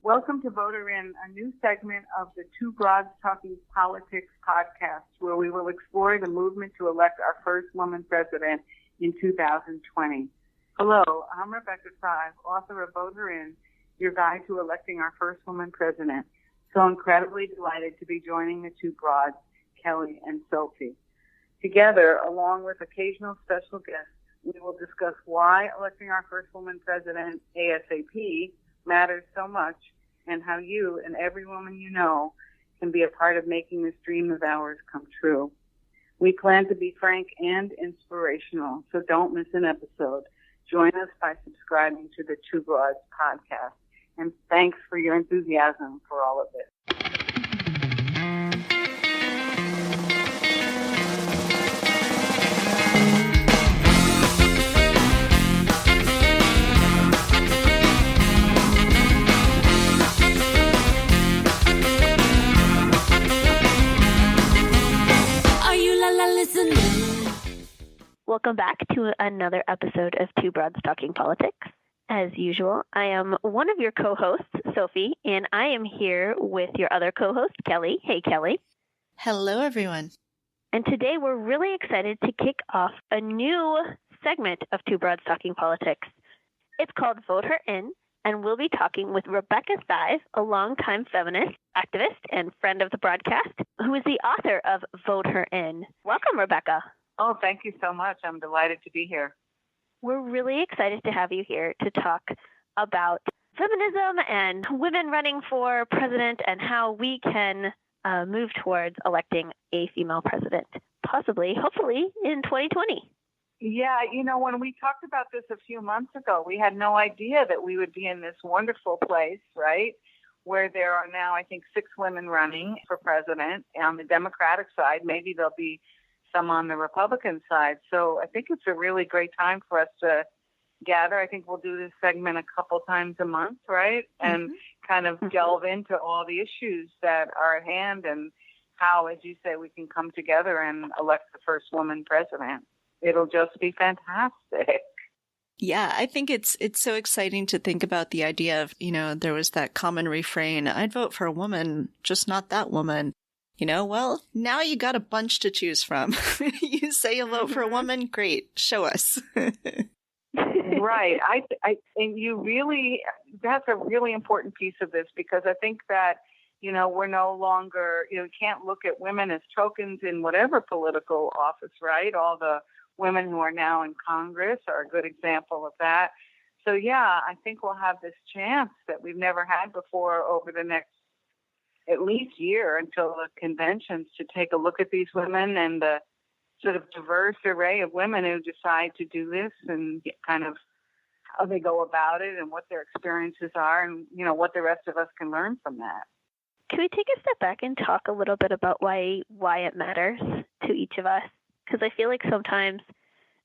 Welcome to Voter In, a new segment of the Two Broads Talking Politics podcast, where we will explore the movement to elect our first woman president in 2020. Hello, I'm Rebecca Sive, author of Voter In, your guide to electing our first woman president. So incredibly delighted to be joining the two broads, Kelly and Sophy. Together, along with occasional special guests, we will discuss why electing our first woman president ASAP matters so much, and how you and every woman you know can be a part of making this dream of ours come true. We plan to be frank and inspirational, so don't miss an episode. Join us by subscribing to the Two Broads podcast. And thanks for your enthusiasm for all of this. Welcome back to another episode of Two Broads Talking Politics. As usual, I am one of your co-hosts, Sophy, and I am here with your other co-host, Kelly. Hey, Kelly. Hello, everyone. And today we're really excited to kick off a new segment of Two Broads Talking Politics. It's called Vote Her In, and we'll be talking with Rebecca Sive, a longtime feminist, activist, and friend of the broadcast, who is the author of Vote Her In. Welcome, Rebecca. Oh, thank you so much. I'm delighted to be here. We're really excited to have you here to talk about feminism and women running for president and how we can move towards electing a female president, possibly, hopefully, in 2020. Yeah, you know, when we talked about this a few months ago, we had no idea that we would be in this wonderful place, right, where there are now, I think, 6 women running for president. On the Democratic side, maybe there'll be some on the Republican side. So I think it's a really great time for us to gather. I think we'll do this segment a couple times a month, right? And kind of delve into all the issues that are at hand and how, as you say, we can come together and elect the first woman president. It'll just be fantastic. Yeah, I think it's so exciting to think about the idea of, you know, there was that common refrain, I'd vote for a woman, just not that woman. You know, well, now you got a bunch to choose from. You say you vote for a woman, great, show us. Right. And you really, that's a really important piece of this, because I think that, you know, we're no longer, you know, we can't look at women as tokens in whatever political office, right? All the women who are now in Congress are a good example of that. So, yeah, I think we'll have this chance that we've never had before over the next at least year until the conventions to take a look at these women and the sort of diverse array of women who decide to do this and kind of how they go about it and what their experiences are and, you know, what the rest of us can learn from that. Can we take a step back and talk a little bit about why it matters to each of us? Because I feel like sometimes,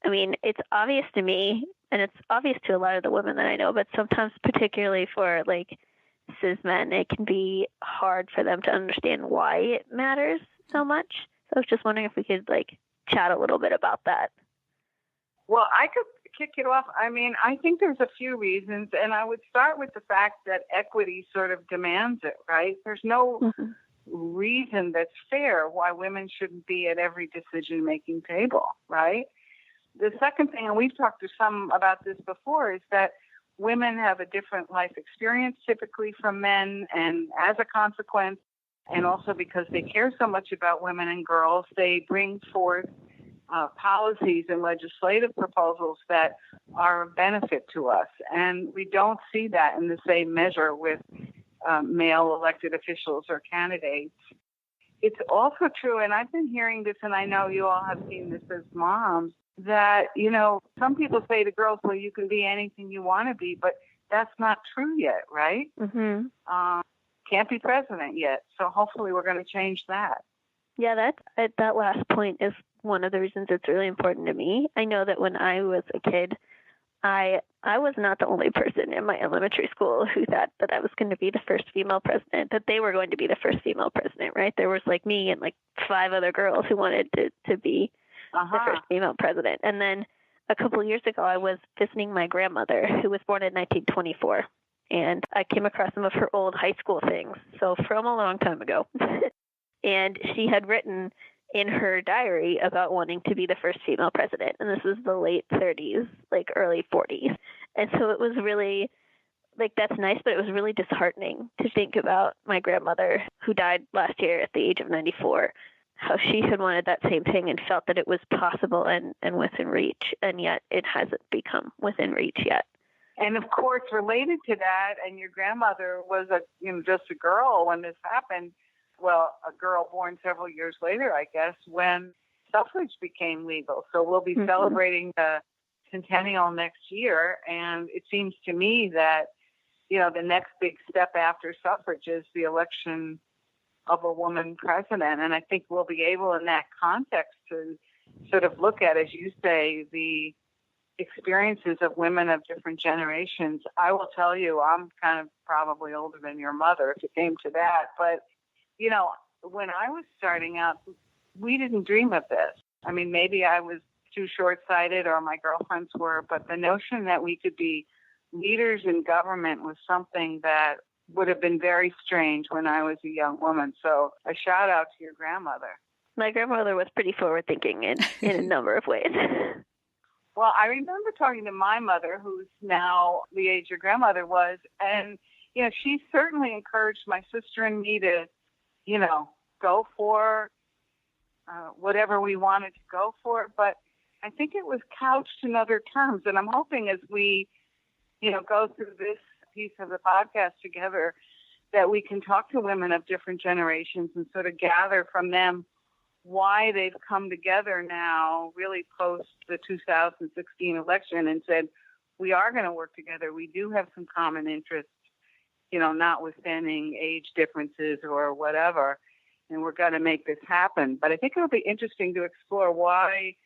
I mean, it's obvious to me and it's obvious to a lot of the women that I know, but sometimes particularly for like cis men, it can be hard for them to understand why it matters so much. So I was just wondering if we could like chat a little bit about that. Well, I could kick it off. I mean, I think there's a few reasons, and I would start with the fact that equity sort of demands it, right? There's no reason that's fair why women shouldn't be at every decision-making table, right? The second thing, and we've talked to some about this before, is that women have a different life experience typically from men, and as a consequence, and also because they care so much about women and girls, they bring forth policies and legislative proposals that are of benefit to us. And we don't see that in the same measure with male elected officials or candidates. It's also true, and I've been hearing this, and I know you all have seen this as moms, that, you know, some people say to girls, well, you can be anything you want to be, but that's not true yet, right? Can't be president yet. So hopefully we're going to change that. Yeah, that last point is one of the reasons it's really important to me. I know that when I was a kid, I was not the only person in my elementary school who thought that I was going to be the first female president, that they were going to be the first female president, right? There was like me and like 5 other girls who wanted to be the first female president. And then a couple of years ago, I was visiting my grandmother, who was born in 1924. and I came across some of her old high school things, so from a long time ago. And she had written in her diary about wanting to be the first female president, and this was the late 30s, like early 40s. And so it was really, like, that's nice, but it was really disheartening to think about my grandmother, who died last year at the age of 94, how she had wanted that same thing and felt that it was possible and within reach, and yet it hasn't become within reach yet. And of course, related to that, and your grandmother was just a girl when this happened. Well, a girl born several years later, I guess, when suffrage became legal. So we'll be celebrating the centennial next year. And it seems to me that, the next big step after suffrage is the election of a woman president. And I think we'll be able in that context to sort of look at, as you say, the experiences of women of different generations. I will tell you, I'm kind of probably older than your mother if it came to that. But, when I was starting out, we didn't dream of this. I mean, maybe I was too short-sighted or my girlfriends were, but the notion that we could be leaders in government was something that would have been very strange when I was a young woman. So a shout out to your grandmother. My grandmother was pretty forward-thinking in a number of ways. Well, I remember talking to my mother, who's now the age your grandmother was, and, she certainly encouraged my sister and me to, go for whatever we wanted to go for. But I think it was couched in other terms. And I'm hoping as we, go through this piece of the podcast together, that we can talk to women of different generations and sort of gather from them why they've come together now, really post the 2016 election, and said, we are going to work together. We do have some common interests, notwithstanding age differences or whatever, and we're going to make this happen. But I think it'll be interesting to explore why,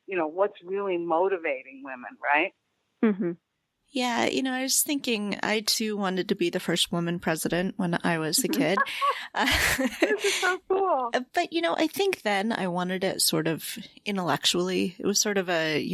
what's really motivating women, right? Mm-hmm. Yeah, I was thinking I too wanted to be the first woman president when I was a kid. This is so cool. But, I think then I wanted it sort of intellectually. It was sort of a,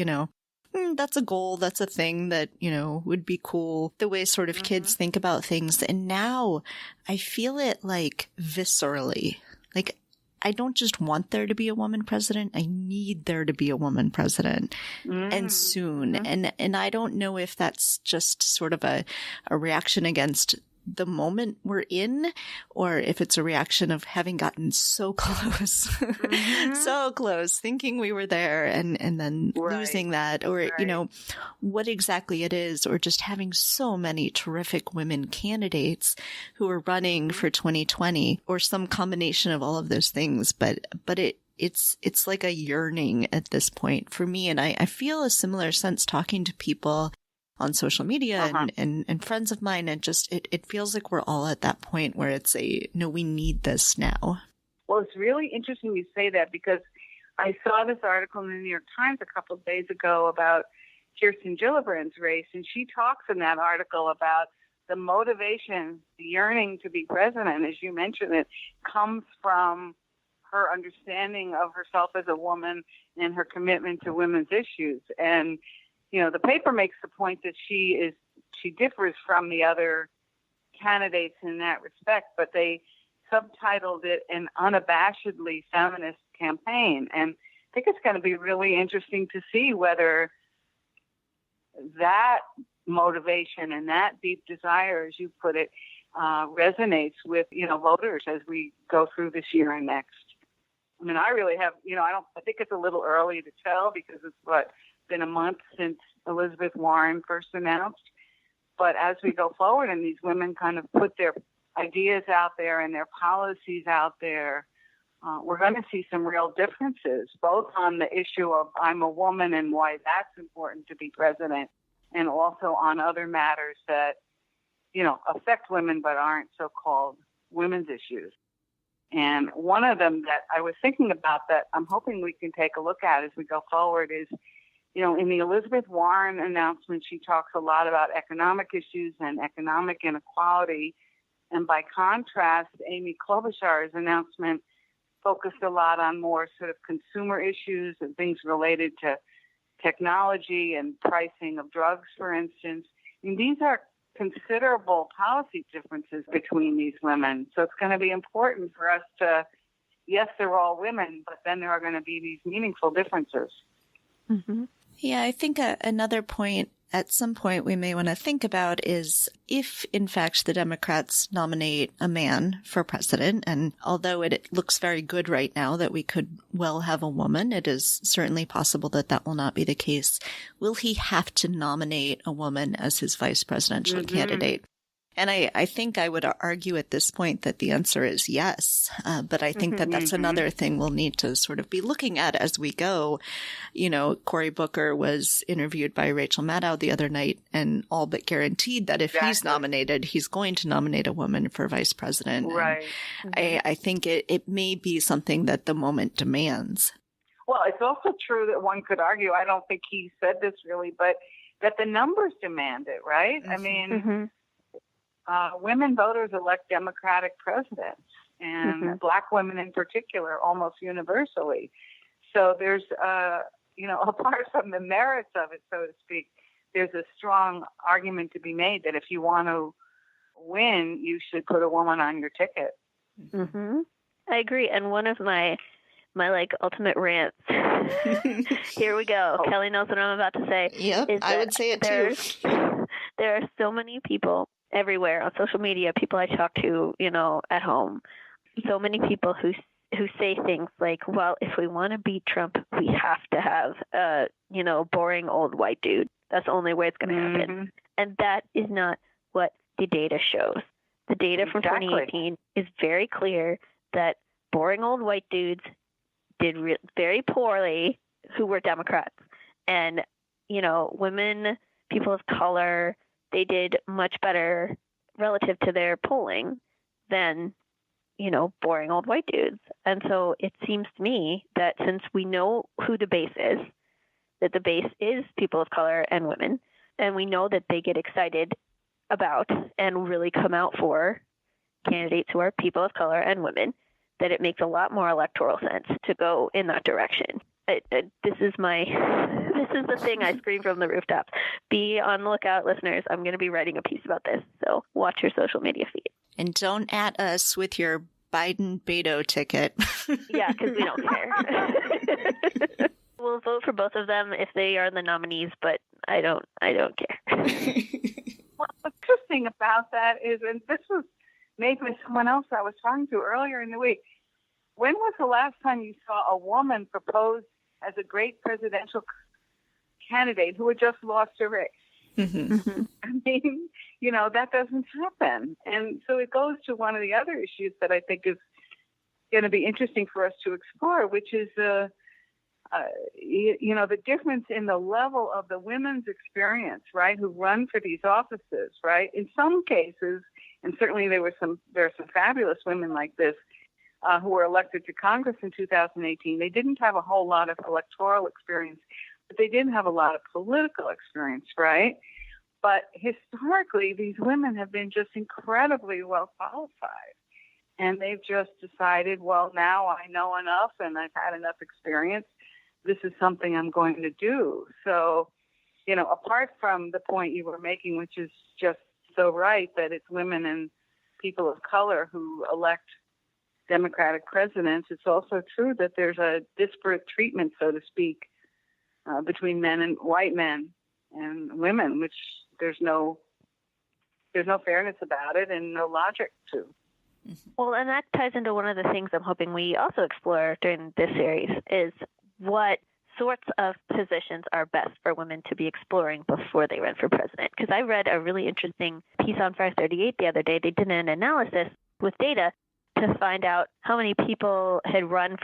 that's a goal, that's a thing that, would be cool, the way sort of kids think about things. And now I feel it like viscerally. Like, I don't just want there to be a woman president. I need there to be a woman president and soon. And I don't know if that's just sort of a reaction against the moment we're in, or if it's a reaction of having gotten so close, so close, thinking we were there and then losing that, or, what exactly it is, or just having so many terrific women candidates who are running for 2020, or some combination of all of those things. But it's like a yearning at this point for me. And I feel a similar sense talking to people on social media and friends of mine, and just it feels like we're all at that point where it's we need this now. Well, it's really interesting you say that, because I saw this article in the New York Times a couple of days ago about Kirsten Gillibrand's race, and she talks in that article about the motivation, the yearning to be president, as you mentioned, it comes from her understanding of herself as a woman and her commitment to women's issues. And the paper makes the point that she differs from the other candidates in that respect, but they subtitled it an unabashedly feminist campaign. And I think it's going to be really interesting to see whether that motivation and that deep desire, as you put it, resonates with, voters as we go through this year and next. I mean, I really have, I think it's a little early to tell, because it's been a month since Elizabeth Warren first announced. But as we go forward and these women kind of put their ideas out there and their policies out there, we're going to see some real differences, both on the issue of I'm a woman and why that's important to be president, and also on other matters that, affect women but aren't so-called women's issues. And one of them that I was thinking about that I'm hoping we can take a look at as we go forward is, in the Elizabeth Warren announcement, she talks a lot about economic issues and economic inequality. And by contrast, Amy Klobuchar's announcement focused a lot on more sort of consumer issues and things related to technology and pricing of drugs, for instance. And these are considerable policy differences between these women. So it's going to be important for us to, yes, they're all women, but then there are going to be these meaningful differences. Mm-hmm. Yeah, I think another point at some point we may want to think about is if, in fact, the Democrats nominate a man for president, and although it looks very good right now that we could well have a woman, it is certainly possible that that will not be the case. Will he have to nominate a woman as his vice presidential candidate? And I think I would argue at this point that the answer is yes. But I think that that's another thing we'll need to sort of be looking at as we go. You know, Cory Booker was interviewed by Rachel Maddow the other night and all but guaranteed that if he's nominated, he's going to nominate a woman for vice president. Right. I think it may be something that the moment demands. Well, it's also true that one could argue, I don't think he said this really, but that the numbers demand it, right? I mean, women voters elect Democratic presidents, and Black women in particular, almost universally. So there's, apart from the merits of it, so to speak, there's a strong argument to be made that if you want to win, you should put a woman on your ticket. Mm-hmm. I agree. And one of my like ultimate rants, here we go. Kelly knows what I'm about to say. Yep, I would say it too. There are so many people everywhere on social media, people I talk to, at home, so many people who say things like, well, if we want to beat Trump, we have to have a, boring old white dude. That's the only way it's going to happen. And that is not what the data shows. The data from 2018 is very clear that boring old white dudes did very poorly who were Democrats. And, women, people of color, they did much better relative to their polling than, boring old white dudes. And so it seems to me that since we know who the base is, that the base is people of color and women, and we know that they get excited about and really come out for candidates who are people of color and women, that it makes a lot more electoral sense to go in that direction. This is the thing I scream from the rooftops. Be on the lookout, listeners. I'm going to be writing a piece about this, so watch your social media feed. And don't at us with your Biden Beto ticket. Yeah, because we don't care. We'll vote for both of them if they are the nominees, but I don't care. What's interesting about that is, and this was made by someone else I was talking to earlier in the week, when was the last time you saw a woman proposed as a great presidential candidate who had just lost a race? I mean, that doesn't happen. And so it goes to one of the other issues that I think is going to be interesting for us to explore, which is the difference in the level of the women's experience, right, who run for these offices, right? In some cases, and certainly there are some fabulous women like this who were elected to Congress in 2018. They didn't have a whole lot of electoral experience, but they didn't have a lot of political experience, right? But historically, these women have been just incredibly well qualified. And they've just decided, well, now I know enough and I've had enough experience. This is something I'm going to do. So, apart from the point you were making, which is just so right, that it's women and people of color who elect Democratic presidents, it's also true that there's a disparate treatment, so to speak, between men and white men and women, which there's no fairness about it and no logic to. Well, and that ties into one of the things I'm hoping we also explore during this series is what sorts of positions are best for women to be exploring before they run for president. Because I read a really interesting piece on Fire 38 the other day. They did an analysis with data to find out how many people had run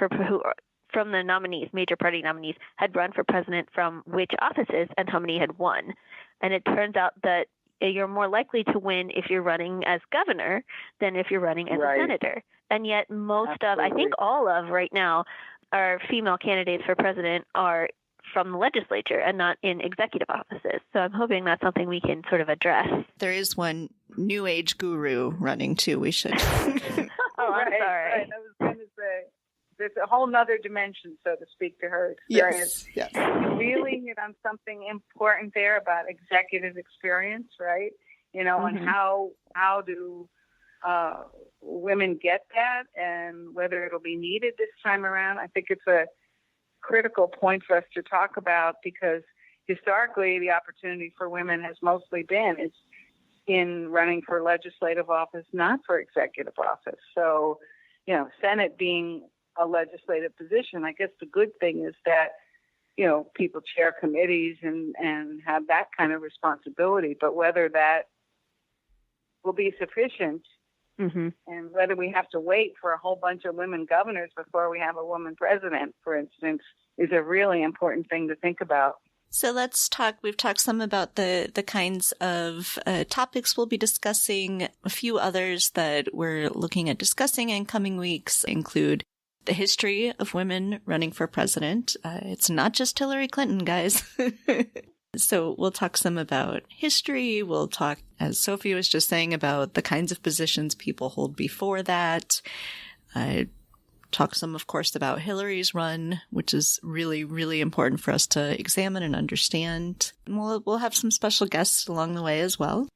from the nominees, major party nominees, had run for president from which offices and how many had won. And it turns out that you're more likely to win if you're running as governor than if you're running as a senator. And yet I think all of right now, our female candidates for president are from the legislature and not in executive offices. So I'm hoping that's something we can sort of address. There is one new age guru running too. We should. I'm sorry. Right. I was going to say, there's a whole nother dimension, so to speak, to her experience. Yes. You really hit on something important there about executive experience, right? you know, and how do women get that, and whether it'll be needed this time around. I think it's a critical point for us to talk about, because historically the opportunity for women has mostly been in running for legislative office, not for executive office. So, you know, Senate being a legislative position, I guess the good thing is that, you know, people chair committees and have that kind of responsibility, but whether that will be sufficient and whether we have to wait for a whole bunch of women governors before we have a woman president, for instance, is a really important thing to think about. So let's talk, we've talked some about the kinds of topics we'll be discussing. A few others that we're looking at discussing in coming weeks include the history of women running for president. It's not just Hillary Clinton, guys. So we'll talk some about history. We'll talk, as Sophie was just saying, about the kinds of positions people hold before that. Talk some, of course, about Hillary's run, which is really, really important for us to examine and understand. And we'll have some special guests along the way as well.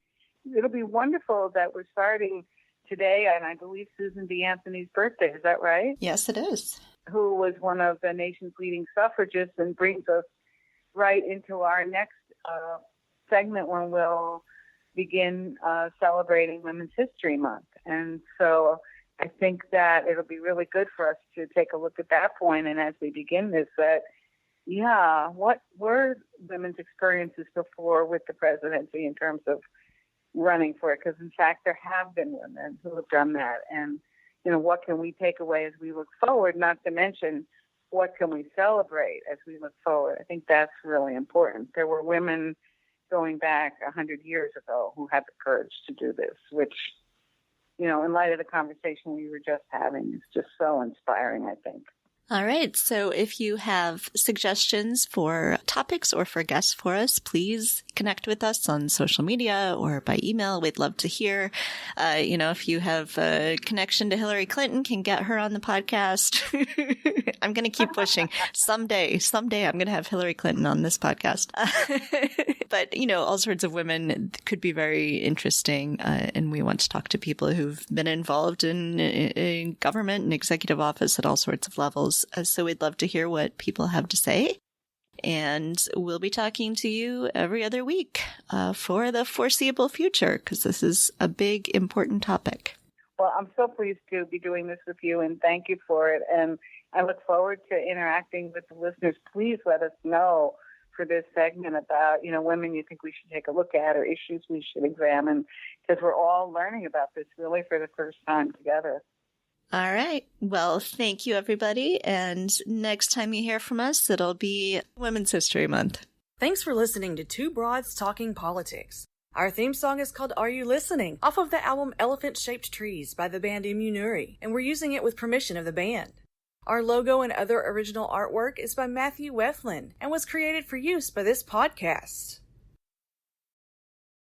It'll be wonderful that we're starting today, and I believe Susan B. Anthony's birthday. Is that right? Yes, it is. Who was one of the nation's leading suffragists, and brings us right into our next segment when we'll begin celebrating Women's History Month. And so I think that it'll be really good for us to take a look at that point. And as we begin this, that, yeah, what were women's experiences before with the presidency in terms of running for it? Because, in fact, there have been women who have done that. And, you know, what can we take away as we look forward, not to mention what can we celebrate as we look forward? I think that's really important. There were women going back 100 years ago who had the courage to do this, which, you know, in light of the conversation we were just having, is just so inspiring, I think. All right. So if you have suggestions for topics or for guests for us, please connect with us on social media or by email. We'd love to hear. You know, if you have a connection to Hillary Clinton, can get her on the podcast. I'm going to keep pushing. Someday I'm going to have Hillary Clinton on this podcast. But, you know, all sorts of women could be very interesting. And we want to talk to people who've been involved in government and executive office at all sorts of levels. So we'd love to hear what people have to say. And we'll be talking to you every other week for the foreseeable future, because this is a big, important topic. Well, I'm so pleased to be doing this with you, and thank you for it. And I look forward to interacting with the listeners. Please let us know for this segment about, you know, women you think we should take a look at or issues we should examine, because we're all learning about this really for the first time together. All right. Well, thank you, everybody. And next time you hear from us, it'll be Women's History Month. Thanks for listening to Two Broads Talking Politics. Our theme song is called Are You Listening? Off of the album Elephant-Shaped Trees by the band Immunuri, and we're using it with permission of the band. Our logo and other original artwork is by Matthew Weflin and was created for use by this podcast.